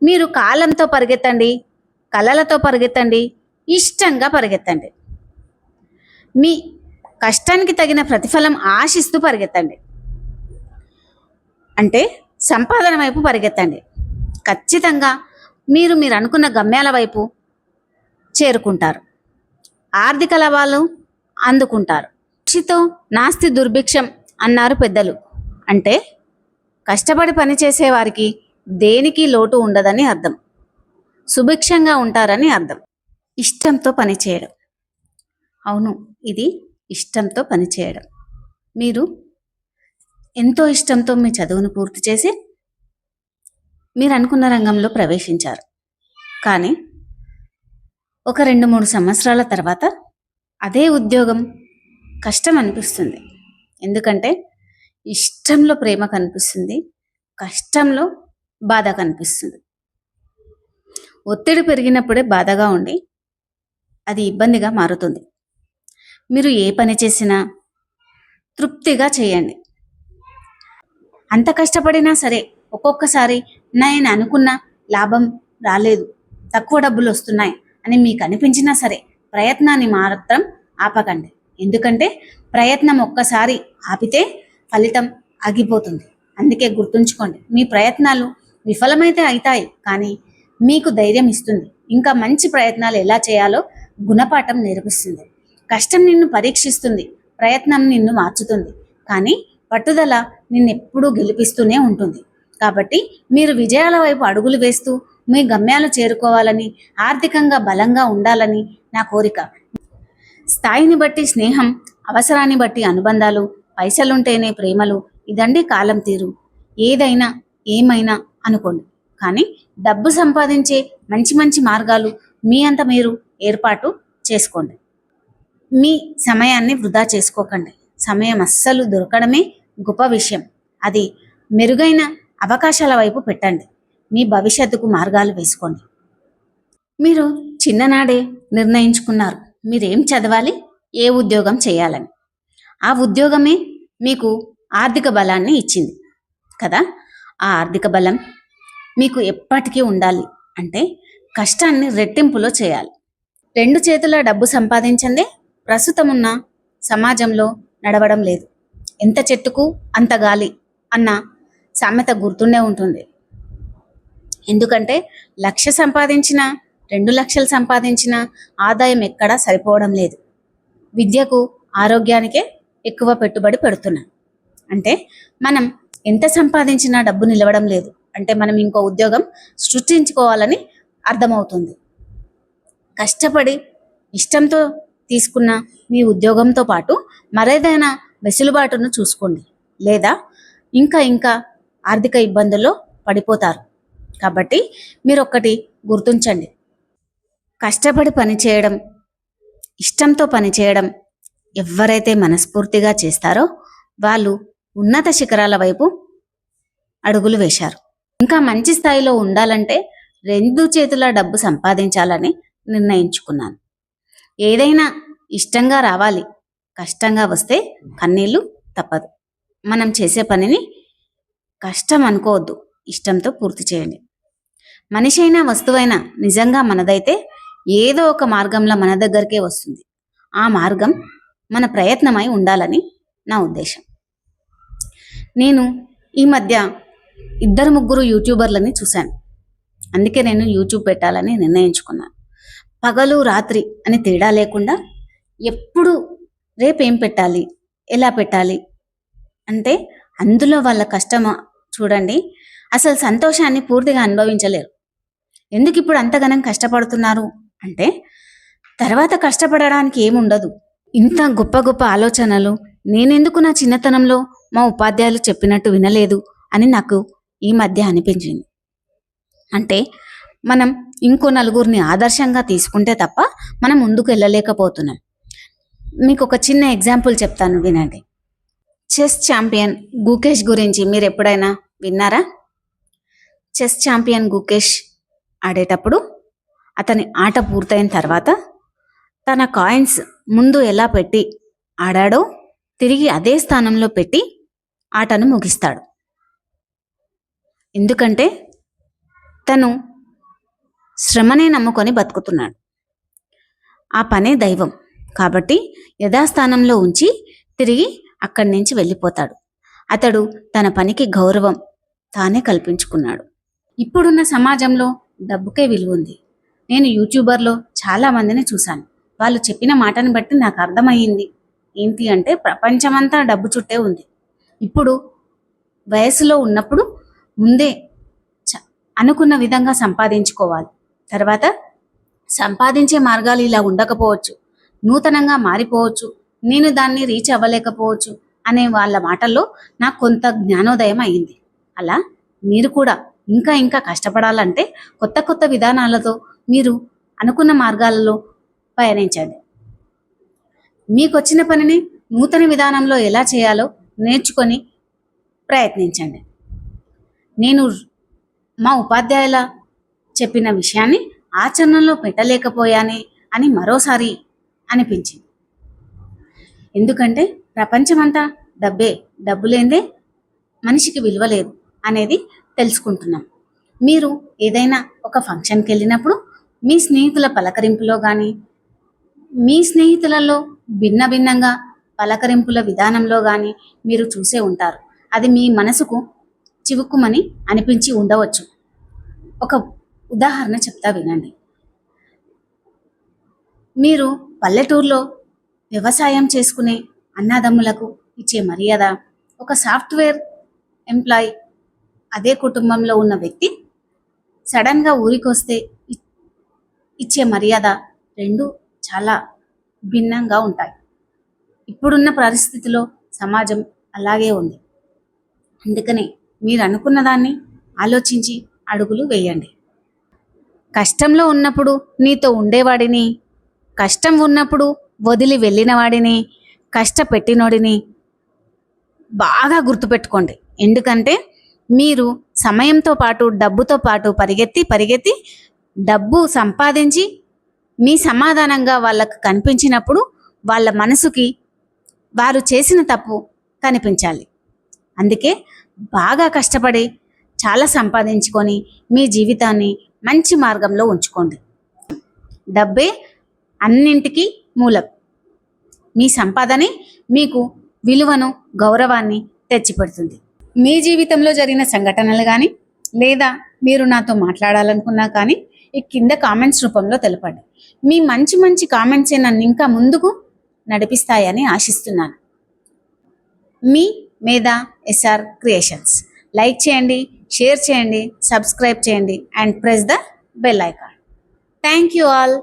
మీరు కాలంతో పరిగెత్తండి, కలలతో పరిగెత్తండి, ఇష్టంగా పరిగెత్తండి. మీ కష్టానికి తగిన ప్రతిఫలం ఆశిస్తూ పరిగెత్తండి. అంటే సంపాదన వైపు పరిగెత్తండి. ఖచ్చితంగా మీరు అనుకున్న గమ్యాల వైపు చేరుకుంటారు. ఆర్థిక లాభాలు అందుకుంటారు. కృషితో నాస్తి దుర్భిక్షం అన్నారు పెద్దలు. అంటే కష్టపడి పనిచేసే వారికి దేనికి లోటు ఉండదని అర్థం. సుభిక్షంగా ఉంటారని అర్థం. ఇష్టంతో పనిచేయడం. అవును, ఇది ఇష్టంతో పనిచేయడం. మీరు ఎంతో ఇష్టంతో మీ చదువును పూర్తి చేసి మీరు అనుకున్న రంగంలో ప్రవేశించారు. కానీ ఒక 2-3 సంవత్సరాల తర్వాత అదే ఉద్యోగం కష్టం అనిపిస్తుంది. ఎందుకంటే ఇష్టంలో ప్రేమ కనిపిస్తుంది, కష్టంలో బాధ కనిపిస్తుంది. ఒత్తిడి పెరిగినప్పుడే బాధగా ఉండి అది ఇబ్బందిగా మారుతుంది. మీరు ఏ పని చేసినా తృప్తిగా చేయండి. అంత కష్టపడినా సరే ఒక్కొక్కసారి నేను అనుకున్న లాభం రాలేదు, తక్కువ డబ్బులు వస్తున్నాయి అని మీకు అనిపించినా సరే ప్రయత్నాన్ని మాత్రం ఆపకండి. ఎందుకంటే ప్రయత్నం ఒక్కసారి ఆపితే ఫలితం ఆగిపోతుంది. అందుకే గుర్తుంచుకోండి, మీ ప్రయత్నాలు విఫలమైతే అవుతాయి, కానీ మీకు ధైర్యం ఇస్తుంది. ఇంకా మంచి ప్రయత్నాలు ఎలా చేయాలో గుణపాఠం నేర్పిస్తుంది. కష్టం నిన్ను పరీక్షిస్తుంది, ప్రయత్నం నిన్ను మార్చుతుంది, కానీ పట్టుదల నిన్నెప్పుడూ గెలిపిస్తూనే ఉంటుంది. కాబట్టి మీరు విజయాల వైపు అడుగులు వేస్తూ మీ గమ్యాలు చేరుకోవాలని, ఆర్థికంగా బలంగా ఉండాలని నా కోరిక. స్థాయిని బట్టి స్నేహం, అవసరాన్ని బట్టి అనుబంధాలు, పైసలుంటేనే ప్రేమలు, ఇదండి కాలం తీరు. ఏదైనా ఏమైనా అనుకోండి, కానీ డబ్బు సంపాదించే మంచి మంచి మార్గాలు మీ అంత మీరు ఏర్పాటు చేసుకోండి. మీ సమయాన్ని వృధా చేసుకోకండి. సమయం అస్సలు దొరకడమే గొప్ప విషయం. అది మెరుగైన అవకాశాల వైపు పెట్టండి. మీ భవిష్యత్తుకు మార్గాలు వేసుకోండి. మీరు చిన్ననాడే నిర్ణయించుకున్నారు మీరేం చదవాలి, ఏ ఉద్యోగం చేయాలని. ఆ ఉద్యోగమే మీకు ఆర్థిక బలాన్ని ఇచ్చింది కదా. ఆ ఆర్థిక బలం మీకు ఎప్పటికీ ఉండాలి అంటే కష్టాన్ని రెట్టింపులో చేయాలి. 2 చేతుల డబ్బు సంపాదించందే ప్రస్తుతం ఉన్న సమాజంలో నడవడం లేదు. ఎంత చెట్టుకు అంత గాలి అన్న సామెత గుర్తుండే ఉంటుంది. ఎందుకంటే 1,00,000 సంపాదించిన 2 లక్షలు సంపాదించిన ఆదాయం ఎక్కడా సరిపోవడం లేదు. విద్యకు, ఆరోగ్యానికే ఎక్కువ పెట్టుబడి పెడుతున్నాం. అంటే మనం ఎంత సంపాదించినా డబ్బు నిలవడం లేదు. అంటే మనం ఇంకో ఉద్యోగం సృష్టించుకోవాలని అర్థమవుతుంది. కష్టపడి ఇష్టంతో తీసుకున్న మీ ఉద్యోగంతో పాటు మరేదైనా వెసులుబాటును చూసుకోండి, లేదా ఇంకా ఆర్థిక ఇబ్బందుల్లో పడిపోతారు. కాబట్టి మీరు ఒక్కటి గుర్తుంచండి, కష్టపడి పనిచేయడం, ఇష్టంతో పనిచేయడం ఎవరైతే మనస్ఫూర్తిగా చేస్తారో వాళ్ళు ఉన్నత శిఖరాల వైపు అడుగులు వేశారు. ఇంకా మంచి స్థాయిలో ఉండాలంటే 2 చేతుల డబ్బు సంపాదించాలని నిర్ణయించుకున్నాను. ఏదైనా ఇష్టంగా రావాలి, కష్టంగా వస్తే కన్నీళ్ళు తప్పదు. మనం చేసే పనిని కష్టం అనుకోవద్దు, ఇష్టంతో పూర్తి చేయండి. మనిషి అయినా వస్తువైనా నిజంగా మనదైతే ఏదో ఒక మార్గంలో మన దగ్గరికే వస్తుంది. ఆ మార్గం మన ప్రయత్నమై ఉండాలని నా ఉద్దేశం. నేను ఈ మధ్య 2-3 యూట్యూబర్లని చూశాను. అందుకే నేను యూట్యూబ్ పెట్టాలని నిర్ణయించుకున్నాను. పగలు రాత్రి అని తేడా లేకుండా ఎప్పుడు రేపేం పెట్టాలి, ఎలా పెట్టాలి అంటే అందులో వాళ్ళ కష్టం చూడండి. అసలు సంతోషాన్ని పూర్తిగా అనుభవించలేరు. ఎందుకు ఇప్పుడు అంతగానం కష్టపడుతున్నారు అంటే తర్వాత కష్టపడడానికి ఏముండదు. ఇంత గొప్ప గొప్ప ఆలోచనలు నేనెందుకు నా చిన్నతనంలో మా ఉపాధ్యాయులు చెప్పినట్టు వినలేదు అని నాకు ఈ మధ్య అనిపించింది. అంటే మనం ఇంకో నలుగురిని ఆదర్శంగా తీసుకుంటే తప్ప మనం ముందుకు వెళ్ళలేకపోతున్నాం. మీకు ఒక చిన్న ఎగ్జాంపుల్ చెప్తాను, వినండి. చెస్ ఛాంపియన్ గుకేష్ గురించి మీరు ఎప్పుడైనా విన్నారా? చెస్ ఛాంపియన్ గుకేష్ ఆడేటప్పుడు అతని ఆట పూర్తయిన తర్వాత తన కాయిన్స్ ముందు ఎలా పెట్టి ఆడాడో తిరిగి అదే స్థానంలో పెట్టి ఆటను ముగిస్తాడు. ఎందుకంటే తను శ్రమనే నమ్ముకొని బతుకుతున్నాడు. ఆ పనే దైవం కాబట్టి యథాస్థానంలో ఉంచి తిరిగి అక్కడి నుంచి వెళ్ళిపోతాడు. అతడు తన పనికి గౌరవం తానే కల్పించుకున్నాడు. ఇప్పుడున్న సమాజంలో డబ్బుకే విలువ ఉంది. నేను యూట్యూబర్లో చాలా మందిని చూశాను. వాళ్ళు చెప్పిన మాటని బట్టి నాకు అర్థమయ్యింది ఏంటి అంటే ప్రపంచమంతా డబ్బు చుట్టే ఉంది. ఇప్పుడు వయసులో ఉన్నప్పుడు ముందే అనుకున్న విధంగా సంపాదించుకోవాలి. తర్వాత సంపాదించే మార్గాలు ఇలా ఉండకపోవచ్చు, నూతనంగా మారిపోవచ్చు, నేను దాన్ని రీచ్ అవ్వలేకపోవచ్చు అనే వాళ్ళ మాటల్లో నాకు కొంత జ్ఞానోదయం అయింది. అలా మీరు కూడా ఇంకా ఇంకా కష్టపడాలంటే కొత్త కొత్త విధానాలతో మీరు అనుకున్న మార్గాలలో పయనించండి. మీకు వచ్చిన పనిని నూతన విధానంలో ఎలా చేయాలో నేర్చుకొని ప్రయత్నించండి. నేను మా ఉపాధ్యాయుల చెప్పిన విషయాన్ని ఆచరణలో పెట్టలేకపోయానే అని మరోసారి అనిపించింది. ఎందుకంటే ప్రపంచమంతా డబ్బే, డబ్బు లేదే మనిషికి విలువ లేదు అనేది తెలుసుకుంటున్నాం. మీరు ఏదైనా ఒక ఫంక్షన్కి వెళ్ళినప్పుడు మీ స్నేహితుల పలకరింపులో కానీ, మీ స్నేహితులలో భిన్న భిన్నంగా పలకరింపుల విధానంలో కానీ మీరు చూసే ఉంటారు. అది మీ మనసుకు చివుక్కుమని అనిపించి ఉండవచ్చు. ఒక ఉదాహరణ చెప్తా వినండి. మీరు పల్లెటూరులో వ్యవసాయం చేసుకునే అన్నదమ్ములకు ఇచ్చే మర్యాద, ఒక సాఫ్ట్వేర్ ఎంప్లాయీ అదే కుటుంబంలో ఉన్న వ్యక్తి సడన్గా ఊరికొస్తే ఇచ్చే మర్యాద రెండు చాలా భిన్నంగా ఉంటాయి. ఇప్పుడున్న పరిస్థితిలో సమాజం అలాగే ఉంది. అందుకని మీరు అనుకున్న దాన్ని ఆలోచించి అడుగులు వేయండి. కష్టంలో ఉన్నప్పుడు నీతో ఉండేవాడిని, కష్టం ఉన్నప్పుడు వదిలి వెళ్ళిన వాడిని, కష్టపెట్టినోడిని బాగా గుర్తుపెట్టుకోండి. ఎందుకంటే మీరు సమయంతో పాటు డబ్బుతో పాటు పరిగెత్తి డబ్బు సంపాదించి మీ సమాధానంగా వాళ్ళకు కనిపించినప్పుడు వాళ్ళ మనసుకి వారు చేసిన తప్పు కనిపించాలి. అందుకే బాగా కష్టపడి చాలా సంపాదించుకొని మీ జీవితాన్ని మంచి మార్గంలో ఉంచుకోండి. డబ్బే అన్నింటికీ మూలం. మీ సంపాదనే మీకు విలువను, గౌరవాన్ని తెచ్చిపెడుతుంది. మీ జీవితంలో జరిగిన సంఘటనలు కానీ లేదా మీరు నాతో మాట్లాడాలనుకున్నా కానీ ఈ కింద కామెంట్స్ రూపంలో తెలపండి. మీ మంచి మంచి కామెంట్సే నన్ను ఇంకా ముందుకు నడిపిస్తాయని ఆశిస్తున్నాను. మీ మేధా ఎస్ఆర్ క్రియేషన్స్. లైక్ చేయండి, షేర్ చేయండి, సబ్స్క్రైబ్ చేయండి and press the bell icon. Thank you all.